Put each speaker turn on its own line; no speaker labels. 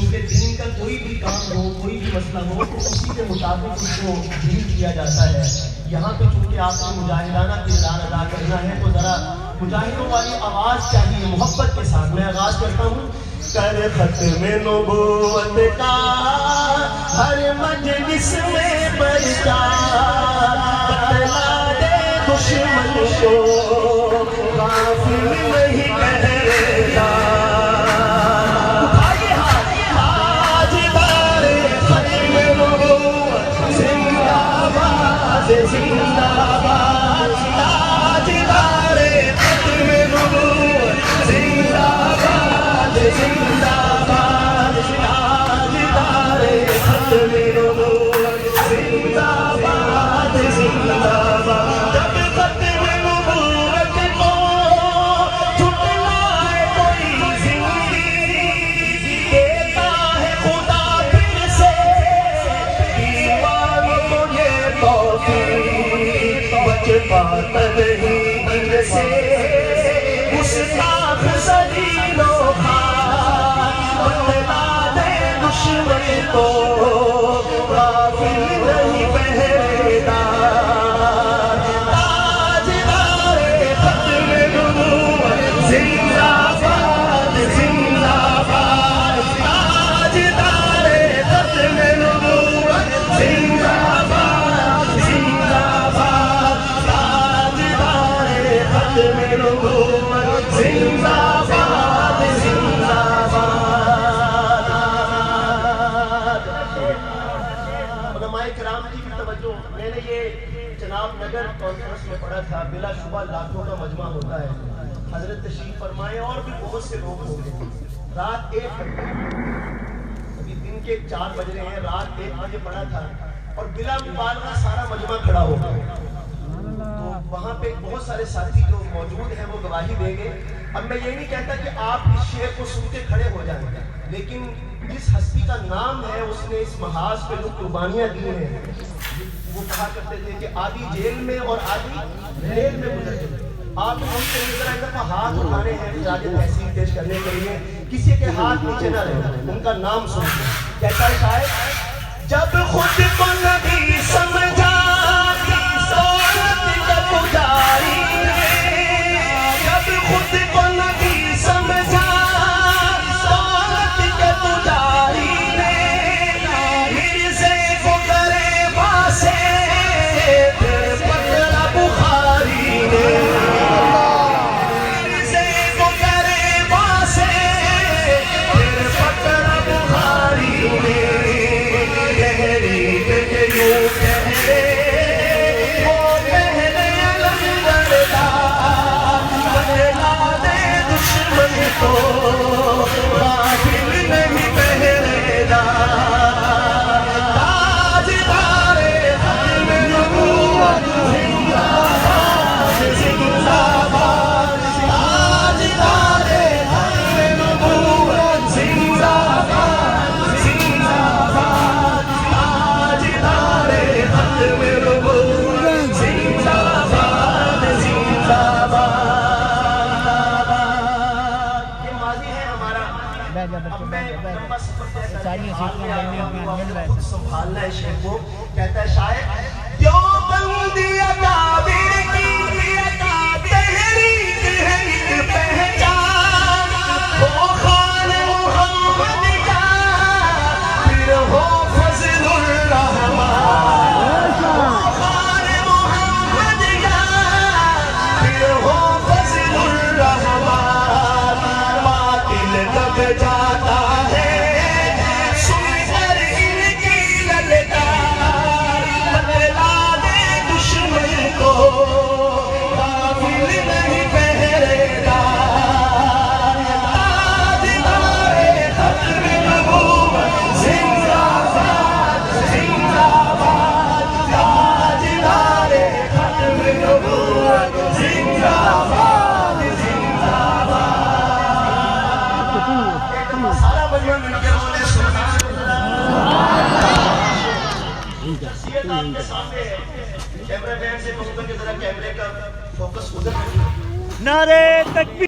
کیونکہ دین کا کوئی بھی کام ہو، کوئی بھی مسئلہ ہو تو اسی کے مطابق اس کو ڈیل کیا جاتا ہے۔ یہاں پہ چونکہ آپ کو مجاہدانہ کردار ادا کرنا ہے تو ذرا مجاہدوں والی آواز چاہیے محبت کے ساتھ۔ میں آغاز کرتا ہوں۔ کر ختم نبوت کا ہر مجلس میں پرچار، بتلا دے دشمن کو غافل نہیں کہتا۔ زندہ باد تاجدار ختم نبوت، زندہ باد زندہ باد تاجدار ختم نبوت، زندہ باد زندہ باد۔ جب ختم نبوت کو جھٹلائے کوئی زندگی، دیتا ہے خدا پھر سے ایمان کو یہ توفیق، بچ پاتا نہیں ان سے گستاخ ذلیل و خوار، بتلا دے دشمن کو غافل نہیں پہرے دار۔ تاجدار ختم نبوت، زندہ باد زندہ باد تاجدار ختم نبوت، زندہ باد زندہ باد تاجدار ختم نبوت، زندہ باد زندہ باد۔ علماء کرام کی بھی توجہ، میں نے یہ جناب نگر کانفرنس میں پڑھا تھا، بلا شبہ لاکھوں کا مجمع ہوتا ہے، حضرت تشریف فرمائے اور بھی بہت سے لوگ ہوں گے۔ رات 1 بجے، ابھی دن کے 4 بج رہے ہیں، رات 1 بجے پڑھا تھا اور بلا مبالغہ سارا مجمع کھڑا ہو گیا۔ تو وہاں پہ بہت سارے ساتھی جو موجود ہیں وہ گواہی دیں گے۔ اب میں یہ نہیں کہتا کہ آپ اس شعر کو سن کے کھڑے ہو جائیں، لیکن جس ہستی کا نام ہے اس نے اس محاذ پہ جو قربانیاں دی ہیں، وہ کہا کرتے تھے کہ آدھی جیل میں اور آدھی ریل میں گزر گئی۔ آپ ان سے ایک دفعہ ہاتھ اٹھانے ہیں خراج تحسین پیش کرنے کے لیے، کسی کے ہاتھ نیچے نہ رہے، ان کا نام سنتے۔ کہتا ہے شاید جب خود کو نبی سمجھا صورت کا پجاری نے، جب خود کو نبی سمجھا صورت کا پجاری نے، مرزے کو گریباں سے پھر پکڑا بخاری نے، مرزے کو گریباں سے پھر پکڑا بخاری نے، کہری کہ یوں کہہ وہ پہلے لنگردار، بتلا دے دشمن کو غافل نہیں پہرے دار۔ تاجدار ختم نبوت، زندہ باد زندہ باد تاجدار ختم نبوت، زندہ باد زندہ باد تاجدار ختم نبوت، زندہ باد زندہ باد۔ یہ ماضی ہے ہمارا، اب میں لمبا سفر خود سنبھالنا ہے شعر کو۔ کہتا ہے شاعر دیوبندی اکابر کی تحریک ہے ایک پہچان، ہو خان محمد کا پھر ہو فضل الرحمان، ہو خان محمد کا پھر ہو فضل الرحمان، باطل دب جاتا ہے سن کر ان کی للکار، بتلا دے دشمن کو غافل نہیں پہرے دار۔ تاجدار ختم نبوت، زندہ باد زندہ باد تاجدار ختم نبوت، زندہ باد زندہ باد۔ سارا مجمع مل کے بولے سبحان اللہ۔ شخصیت آپ کے سامنے ہے، کیمرہ مین سے کہوں گا کہ ذرا کیمرے کا فوکس ادھر رکھیے۔
نعرے تکبیر۔